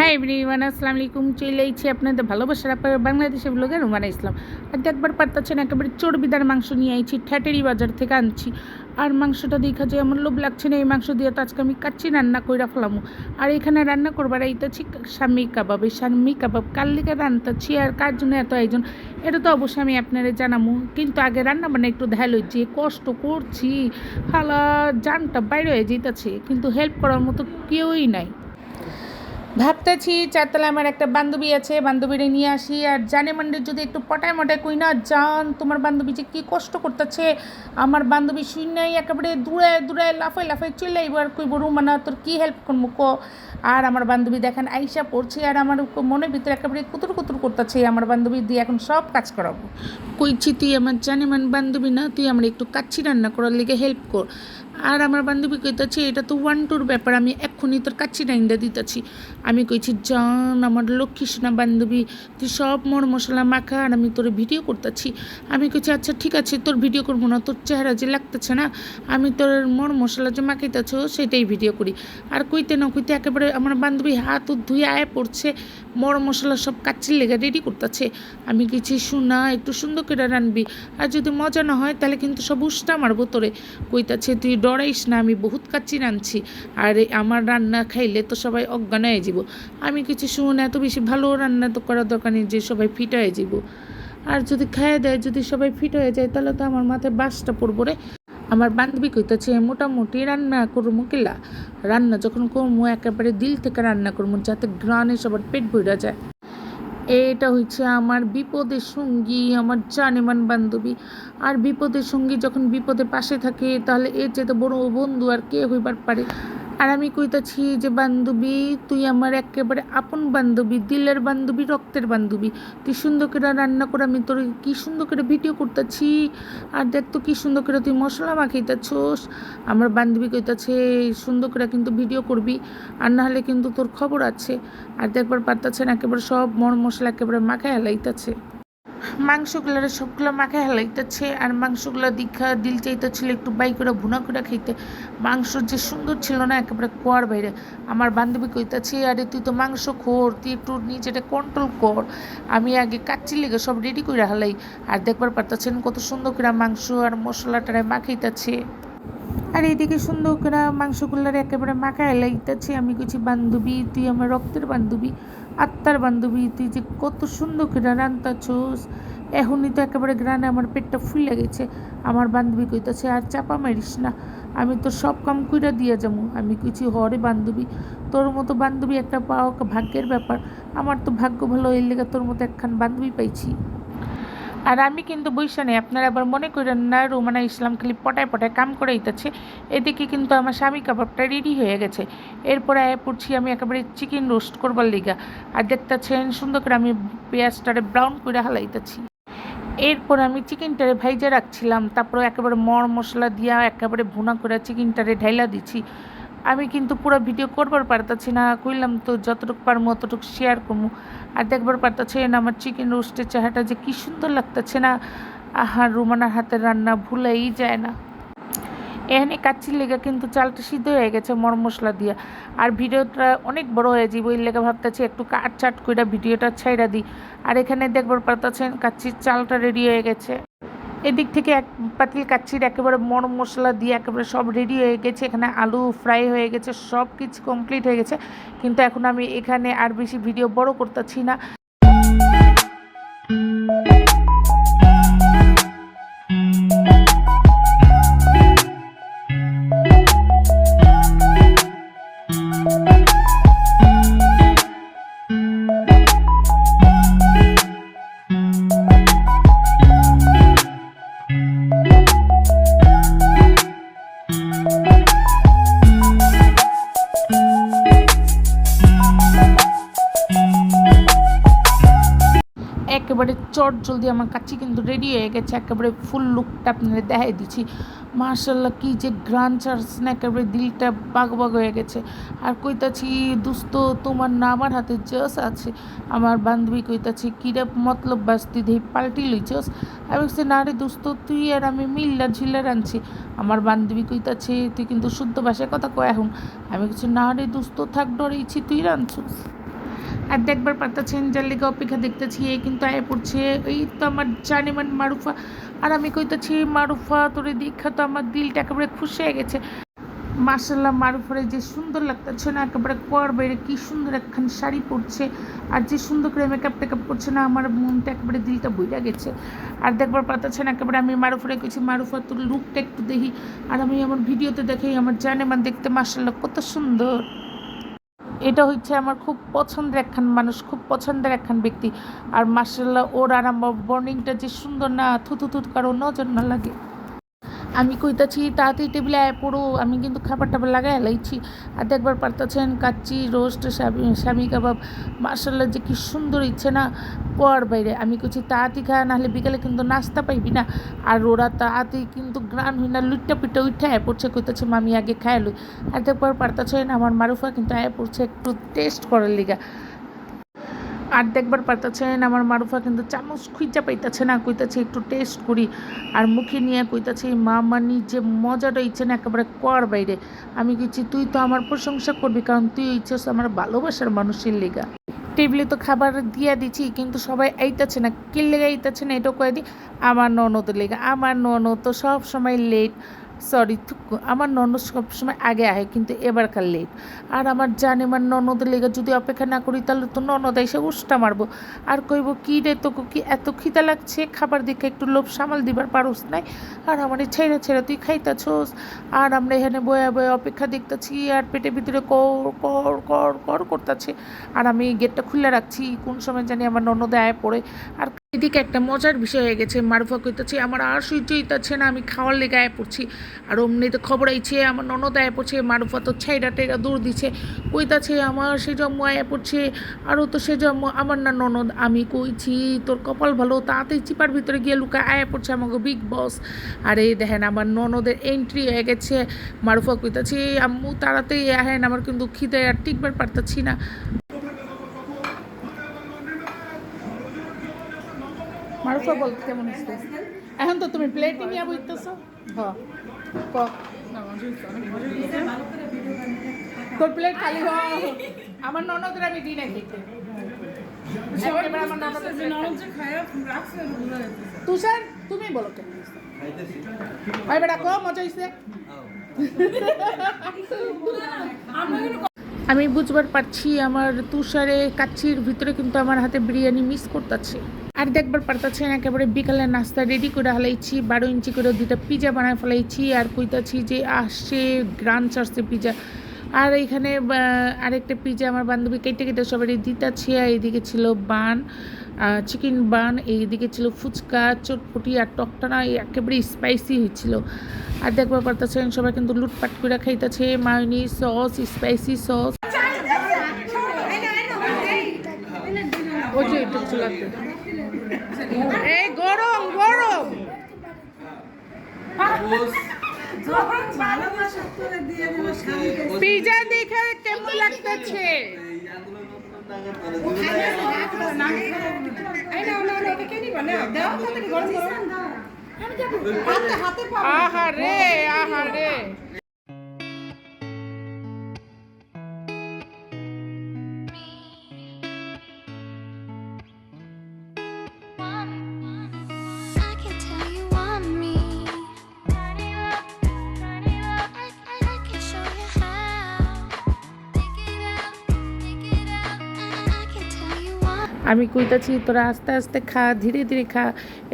Hi everyone, আসসালামু আলাইকুম। চলে আইছি আপনাদের ভালোবাসার আপনার বাংলাদেশের ব্লগে রুমানা ইসলাম। আর দেখবার পারতেছেন একেবারে চর্বিদার মাংস নিয়ে আইছি, ঠ্যাটেরি বাজার থেকে আনছি। আর মাংসটা দেখা যায় আমার লোভ লাগছে না। এই মাংস দিয়ে তো আজকে আমি কাচ্চি রান্না কইরা ফেলামু। আর এখানে রান্না করবার এইতেছি শামি কাবাব। এই শামি কাবাব কার লিগে রান্নাচ্ছি আর কার জন্য এত আয়োজন, এটা তো অবশ্যই আমি আপনারা জানাবো। কিন্তু আগে রান্না বান্না একটু দেখালো, যে কষ্ট করছি, হালা জানটা বাইরে হয়ে যেতেছে, কিন্তু হেল্প করার মতো কেউই নাই। ভাবতেছি চারতলায় আমার একটা বান্ধবী আছে, বান্ধবীরে নিয়ে আসি। আর জানে মান্ডে যদি একটু পটায় মটায় কই না, জান তোমার বান্ধবী যে কী কষ্ট করতেছে। আমার বান্ধবী শূন্যই একেবারে দূরে দূরে লাফাই লাফাই চলে আইব আর কইব রুমানা তোর কী হেল্প করবো ক। আর আমার বান্ধবী দেখেন আইসা পড়ছে, আর আমার মনের ভিতরে একেবারে কুতুর কুতুর করতেছে। আমার বান্ধবী দিয়ে এখন সব কাজ করাবো। কইছি তুই আমার জানেমান বান্ধবী না, তুই আমার একটু কাচ্চি রান্না করার লেগে হেল্প কর। আর আমার বান্ধবী কইতাছে এটা তো 1-2 ব্যাপার, আমি এক্ষুনি তোর কাচ্চি রাইন্দা দিতেছি। আমি কইছি জান আমার লক্ষ্মী সোনা বান্ধবী, তুই সব মর মশলা মাখা আর আমি তোর ভিডিও করতেছি। আমি কইছি আচ্ছা ঠিক আছে, তোর ভিডিও করবো না, তোর চেহারা যে লাগতেছে না, আমি তোর মর মশলা যে মাখাইতেছ সেটাই ভিডিও করি। আর কইতে না কইতে একেবারে আমার বান্ধবী হাত ধুয়ে আয় পড়ছে, মর মশলা সব কাচ্চির লেগে রেডি করতেছে। আমি কইছি শোনা একটু সুন্দর করে রানবি, আর যদি মজা না হয় তাহলে কিন্তু সব উষ্টা মারবো তোরে। কইতাছে তুই ডরাইস না, আমি বহুত কাচ্চি রাঁধছি, আর আমার রান্না খাইলে তো সবাই অজ্ঞান হয়ে যাব। আমি কিছু শুন এত বেশি ভালো রান্না তো করার দরকার নেই যে সবাই ফিট হয়ে যাব। আর যদি খাইয়ে দেয়, যদি সবাই ফিট হয়ে যায়, তাহলে তো আমার মাথায় বাসটা পড়বো রে। আমার বান্ধবী কইতেছে মোটামুটি রান্না করবো কিলা, রান্না যখন করবো একেবারে দিল থেকে রান্না করবো, যাতে গ্রানে সবার পেট ভরে যায়। এটা হচ্ছে আমার বিপদের সঙ্গী, আমার জানেমান বান্ধবী। আর বিপদের সঙ্গী যখন বিপদে পাশে থাকে, তাহলে এর চেয়ে বড় বন্ধু আর কে হইবার পারে। আর আমি কইতাছি যে বান্ধবী তুই আমার একেবারে আপন বান্ধবী, দিলের বান্ধবী, রক্তের বান্ধবী। তুই সুন্দর করে রান্না করে আমি তোর কি সুন্দর করে ভিডিও করতেছি, আর দেখ তো কি সুন্দর করে তুই মশলা মাখাইতেছোস। আমার বান্ধবী কইতাছে সুন্দর করে কিন্তু ভিডিও করবি, আর নাহলে কিন্তু তোর খবর আছে। আর দেখবার পারতাছেন একেবারে সব মশলা একেবারে মাখায় হেলাইতেছে, মাংসগুলোর সবগুলো মাখায় হেলাইতেছে। আর মাংসগুলো দীক্ষা দিল চাইতেছিল একটু বাই করে ভুনা করে খাইতে। মাংস যে সুন্দর ছিল না, একেবারে কোয়ার বাইরে। আমার বান্ধবী কইতাছে আরে তুই তো মাংস খোর, তুই একটু নিজেটা কন্ট্রোল কর, আমি আগে কাচ্চি লেগে সব রেডি করে হেলাই। আর দেখবার পারতাছেন কত সুন্দর করে মাংস আর মশলাটারে মাখাইতেছে। আর এইদিকে সুন্দর করে মাংসগুলোর একেবারে মাখায় লাইতেছে। আমি কইছি বান্ধবী তুই আমার রক্তের বান্ধবী, আত্মার বান্ধবী, তুই যে কত সুন্দর করে রান্তাছোস, এখনই তো একেবারে গ্রানে আমার পেটটা ফুলে গেছে। আমার বান্ধবী কইতাছে আর চাপা মারিস না, আমি তো সব কাম কইরা দিয়ে যাবো। আমি কইছি হরে বান্ধবী, তোর মতো বান্ধবী একটা পাওয়া ভাগ্যের ব্যাপার। আমার তো ভাগ্য ভালো, এর লেগে তোর মতো একখান বান্ধবী পাইছি। আর আমি কিন্তু বইসা নেই, আপনারা আবার মনে করেন না রুমানা ইসলাম খালি পটায় পটায় কাম করে দিতেছে। এদিকে কিন্তু আমার স্বামী কাবাবটা রেডি হয়ে গেছে। এরপরে পড়ছি আমি একেবারে চিকেন রোস্ট করবার লিগা। আর দেখতেছেন সুন্দর করে আমি পেঁয়াজটারে ব্রাউন করে হালাইতেছি। এরপর আমি চিকেনটারে ভাইজা রাখছিলাম, তারপরে একেবারে মশলা দিয়া একেবারে ভুনা করে চিকেনটারে ঢাইলা দিচ্ছি। আমি কিন্তু পুরো ভিডিও করবার পারতাছি না, কইলাম তো যতটুকু পারবো অতটুকু শেয়ার করবো। আর দেখবার পারতাছে না আমার চিকেন রোস্টের চেহারাটা যে কী সুন্দর লাগতেছে না। আহার রুমানার হাতের রান্না ভুলাই যায় না। এখানে কাচ্চির লেগে কিন্তু চালটা সিদ্ধ হয়ে গেছে মশলা দিয়ে। আর ভিডিওটা অনেক বড় হয়ে যাবে, ওই লেগে ভাবতেছি একটু কাটছাট করে ভিডিওটা ছাইড়া দিই। আর এখানে দেখবার পারতাছেন কাচ্চির চালটা রেডি হয়ে গেছে। এদিক থেকে এক পাতিল কাচ্চির একেবারে মশলা দিয়ে একেবারে সব রেডি হয়ে গেছে। এখানে আলু ফ্রাই হয়ে গেছে, সব কিছু কমপ্লিট হয়ে গেছে। কিন্তু এখন আমি এখানে আর বেশি ভিডিও বড় করতেছি না। একেবারে চট জলদি আমার কাচ্চি কিন্তু রেডি হয়ে গেছে, একেবারে ফুল লুকটা আপনারা দেখাই দিচ্ছি। মার্শাল্লাহ কি যে গ্রান চার্জ না, একেবারে দিলটা বাগ বাগ হয়ে গেছে। আর কইতাছি দুস্ত তোমার না আমার হাতে জস আছে। আমার বান্ধবী কইতাছি কিরা মতলব বাস্তি দেই পাল্টি লইছস। আমি বলছি না রে দুস্ত, তুই আর আমি মিল্লা ঝিল্লা রাঁধছি। আমার বান্ধবী কইতাছে তুই কিন্তু শুদ্ধ ভাষায় কথা কয় এখন। আমি বলছি না রে দুস্ত থাক, ডরেইছি তুই রাঁধছস। আর দেখবার পারতেছেন যার লেগে অপেক্ষা দেখতেছি এই কিন্তু আয় পড়ছে, এই তো আমার জানেমান মারুফা। আর আমি কইতেছি মারুফা তোরে দীক্ষা তো আমার দিলটা একেবারে খুশি হয়ে গেছে। মার্শাল্লাহ মারুফারে যে সুন্দর লাগতেছে না, একেবারে কোয়ার বাইরে কি সুন্দর একখান শাড়ি পরছে, আর যে সুন্দর করে মেকআপ টেকআপ করছে না, আমার মনটা একেবারে দিলটা বইরা গেছে। আর দেখবার পারতেছেন একেবারে আমি মারুফারে কইছি মারুফা তোর লুকটা একটু দেখি, আর আমি আমার ভিডিওতে দেখি আমার জানেমান দেখতে মার্শাল্লাহ কত সুন্দর। এটা হচ্ছে আমার খুব পছন্দের একখান মানুষ, খুব পছন্দের একখান ব্যক্তি। আর মার্শাল্লাহ ওর আর আমার বর্নিংটা যে সুন্দর না, থুতু থুত কারো নজর না লাগে। আমি কইতাছি তাড়াতাড়ি টেবিলে আয় পড়ো, আমি কিন্তু খাবার টাবার লাগাই লাইছি। আর দেখবার পারতেছেন কাচ্চি রোস্ট স্বামী কাবাব, মার্শাল্লাহ যে কি সুন্দর ইচ্ছে না পর বাইরে। আমি কইছি তাড়াতাড়ি খা, নাহলে বিকালে কিন্তু নাস্তা পাইবি না। আর ওরা তাড়াতাড়ি কিন্তু গ্রান হই না লুটটা পিঠা উঠে আয় পড়ছে, কইতাছে মামি আগে খায় লই। আর দেখবার পারতেছেন আমার মারুফা কিন্তু আয় পড়ছে একটু টেস্ট করার লিগা। আর দেখবার পারতেছেন আমার মারুফা কিন্তু চামচ খুঁজা পাইতেছে না, কইতাছে একটু টেস্ট করি। আর মুখে নিয়ে কইতাছে মা মানি যে মজাটা ইচ্ছে না একেবারে কর বাইরে। আমি কইছি তুই তো আমার প্রশংসা করবি, কারণ তুই ইচ্ছস আমার ভালোবাসার মানুষের লেগা। টেবিলে তো খাবার দিয়া দিচ্ছি কিন্তু সবাই আইতাছে না, কি লেগে আইতাছে না এটাও কয়ে দিই। আমার ননদের লেগে, আমার ননদ তো সব সময় লেট, সরি আমার ননদ সবসময় আগে আহে কিন্তু এবারকার লেট। আর আমার জানেমান ননদের লেগে যদি অপেক্ষা না করি তাহলে তো ননদ এসে উষ্টা মারবো, আর কইব কী রে তোকে কি এত খিদা লাগছে, খাবার দেখে একটু লোভ সামাল দিবার পারোস নাই, আর আমার ছেড়ে ছেড়ে তুই খাইতাছোস। আর আমরা এখানে বয়ে বয়ে অপেক্ষা দেখতেছি আর পেটের ভিতরে কর কর কর কর করতেছে। আর আমি গেটটা খুলে রাখছি, কোন সময় জানি আমার ননদে আয় পড়ে। আর এদিকে একটা মজার বিষয় হয়ে গেছে, মারুফা কইতাছে আমার আর সহ্য হইতাছে না, আমি খাওয়ার লেগে আয় পড়ছি। আর অমনিতে খবর আইছে আমার ননদ আয় পড়ছে, মারুফা তো ছাইরা টাইরা দৌড় দিছে, কইতাছে আমার সে জন্ম আয় পড়ছে। আরও তো সে জন্ম আমার না ননদ। আমি কইছি তোর কপাল ভালো, তাড়াতাড়ি চিপার ভিতরে গিয়ে লুকায় আয় পড়ছে আমাকে বিগ বস। আর এই দেখেন আমার ননদের এন্ট্রি হয়ে গেছে। মারুফা কইতাছে আম্মু তাড়াতাড়ি আহেন, আমার কিন্তু খিদে আর টিকবার পারতাছি না। মারুফা বল কেমন হচ্ছে? এখন তো তুমি প্লেটে নিয়ে বইতেছো। হ্যাঁ তোর প্লেট খালি হ, আমার ননদের আমি দিই না খেতে। তুষার তুমি বলো কেমন হচ্ছে? ভাই বেটা কো মজা হয়েছে? আমি বুঝবার পারছি আমার তুষারে কাচ্চির ভিতরে কিন্তু আমার হাতে বিরিয়ানি মিস করতেছে। আর দেখবার পারতেছেন একেবারে বিকালে নাস্তা রেডি করে হালাইছি, 12 ইঞ্চি করে 2টা পিজা বানায় ফেলাইছি। আর কইতাছি যে আসছে গ্রান চার্সে পিজা। আর এইখানে আরেকটা পিজা আমার বান্ধবী কেটে কেটে সবারই দিতেছে। আর এইদিকে ছিল বান, চিকেন বান, এইদিকে ছিল ফুচকা চটপটি আর টকটানা একেবারে স্পাইসি হয়েছিল। আর দেখবার পারতেছেন সবাই কিন্তু লুটপাট করে খাইতেছে, মায়োনি সস স্পাইসি সস। ওই যে এটা চুলাতে এই গরম গরম পিজা দেখে কেমন লাগতেছে? আহারে আহারে আমি কইতাছি তোরা আস্তে আস্তে খা, ধীরে ধীরে খা।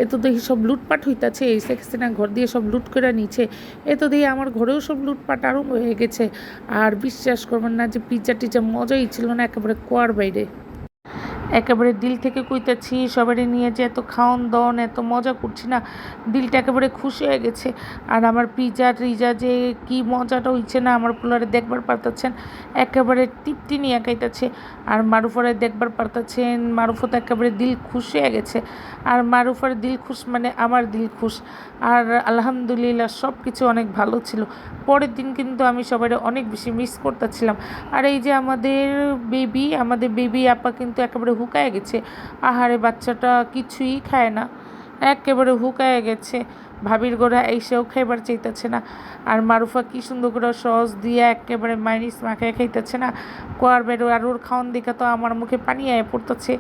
এ তো দেখি সব লুটপাট হইতাছে, এই সেক্সিনা ঘর দিয়ে সব লুট করে নিচ্ছে। এ তো দেখি আমার ঘরেও সব লুটপাট আরম্ভ হয়ে গেছে। আর বিশ্বাস করবেন না যে পিজ্জা টিজ্জা মজাই ছিল না, একেবারে কোয়ার বাইরে। একেবারে দিল থেকে কইতেছি সবারই নিয়ে যে এত খাওন দাওন এত মজা করছি না, দিলটা একেবারে খুশি হয়ে গেছে। আর আমার পিজা টিজা যে কি মজাটা হইছে না, আমার পোলারে দেখবার পারতেছেন একেবারে তৃপ্তি নিয়ে খাইতেছে। আর মারুফারে দেখবার পারতেছেন মারুফা তো একেবারে দিল খুশি হয়ে গেছে। আর মারুফার দিল খুশ মানে আমার দিল খুশ। আর আলহামদুলিল্লাহ সব কিছু অনেক ভালো ছিল। পরের দিন কিন্তু আমি সবাই অনেক বেশি মিস করতেছিলাম। আর এই যে আমাদের বেবি আপা কিন্তু একেবারে হুকায় গেছে। আহারে বাচ্চাটা কিছুই খায় না, একেবারে হুকায় গেছে। ভাবির গোড়া এইসেও খাইবার চাইতেছে না। আর মারুফা কি সুন্দর করে সস দিয়ে একেবারে মাইনিস মাখায় খাইতেছে না, কোয়ার বেরো। আর ওর খাওয়ান দেখে তো আমার মুখে পানি আয় পড়তেছে।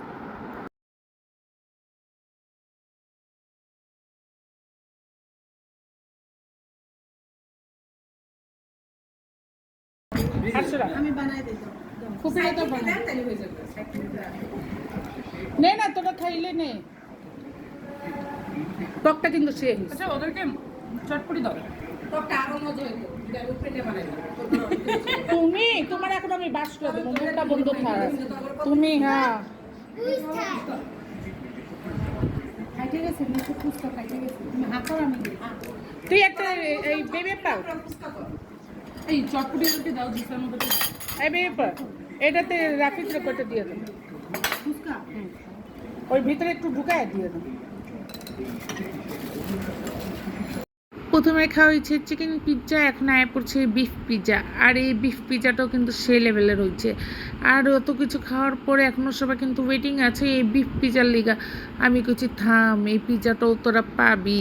নে না তোরা খাইলে নে, টকটা কিন্তু সে ওদেরকে চটপটি দাও। তুমি তোমার এখন আমি বাস করে দেবো, মুখটা বন্ধ থাক তুমি। হ্যাঁ তুই একটা এই বেবে পাও, এই চটপটি রুটি দাও জিসার মধ্যে। এই বেবে পাও এটাতে রাফিতে কটা দিয়ে দেবো, ওই ভিতরে একটু ঢুকায় দিয়ে দেবো। প্রথমে খাওয়া হয়েছে চিকেন পিৎজা, এখন আয় পড়ছে বিফ পিৎজা। আর এই বিফ পিৎজাটাও কিন্তু সে লেভেলের হয়েছে। আর অত কিছু খাওয়ার পরে এখনও সবাই কিন্তু ওয়েটিং আছে এই বিফ পিৎজার লিগা। আমি কিছু থাম, এই পিৎজাটাও তোরা পাবি।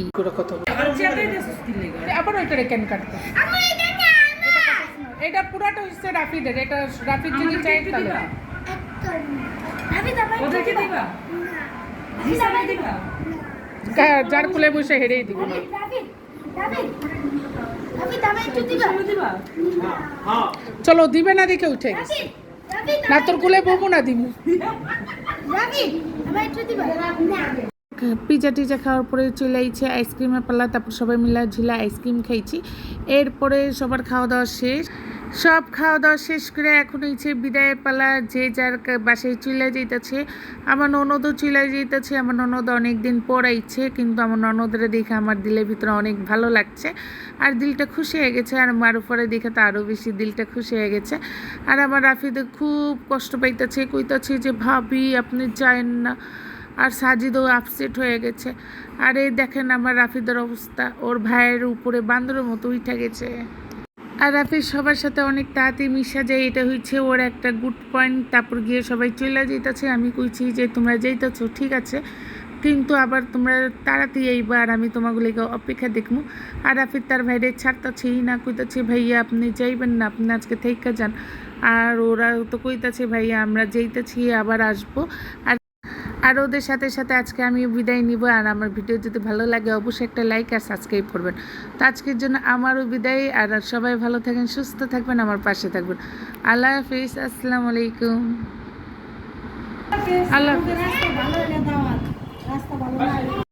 আবার ওইটারে কেন কাটতে, এটা পুরাটা হচ্ছে রাফিদের, এটা রাফিদ যদি চাই তাহলে যার কুলে বসে হেরেই দিব। চলো দিবে না দেখে উঠে গেছে, না তোর কুলে বমু না দিব। পিজা টিজা খাওয়ার পরে চলে আইছে আইসক্রিমের পাল্লা, তারপর সবাই মিলে ঝিলা আইসক্রিম খাইছি। এরপরে সবার খাওয়া দাওয়া শেষ, সব খাওয়া দাওয়া শেষ করে এখন হয়েছে বিদায়ের পালা, যে যার বাসায় চলে যেতেছে। আমার ননদও চলে যেতেছে, আমার ননদ অনেক দিন পর আইছে, কিন্তু আমার ননদের দেখে আমার দিলের ভিতরে অনেক ভালো লাগছে আর দিলটা খুশি হয়ে গেছে। আর মারুফারে দেখে তো আরও বেশি দিলটা খুশি হয়ে গেছে। আর আমার রাফিদে খুব কষ্ট পাইতেছে, কইতাছে যে ভাবি আপনি যায়েন না। আর সাজিদও আপসেট হয়ে গেছে। আর এই দেখেন আমার রাফিদের অবস্থা, ওর ভাইয়ের উপরে বান্দরের মতো উঠে গেছে। আর রাফিদ সবার সাথে অনেক তাড়াতাড়ি মিশা যায়, এটা হচ্ছে ওর একটা গুড পয়েন্ট। তারপর গিয়ে সবাই চলে যেতেছে, আমি কইছি যে তোমরা যেতেছো ঠিক আছে, কিন্তু আবার তোমরা তাড়াতাড়ি এইবা, আর আমি তোমাগুলিকে অপেক্ষা দেখবো। আর রাফিদ তার ভাইরে ছাড়তাছেই না, কইতাছে ভাইয়া আপনি যাইবেন না, আপনি আজকে থেকে যান। আর ওরা তো কইতাছে ভাইয়া আমরা যেতেছি আবার আসবো। আর ওদের সাথে সাথে আজকে আমি বিদায় নিব। আর আমার ভিডিও যদি ভালো লাগে অবশ্যই একটা লাইক আর সাবস্ক্রাইব করবেন। তো আজকের জন্য আমারও বিদায়, আর সবাই ভালো থাকেন, সুস্থ থাকবেন, আমার পাশে থাকবেন। আল্লাহ হাফিজ, আসসালামু আলাইকুম। আল্লাহ হাফিজ।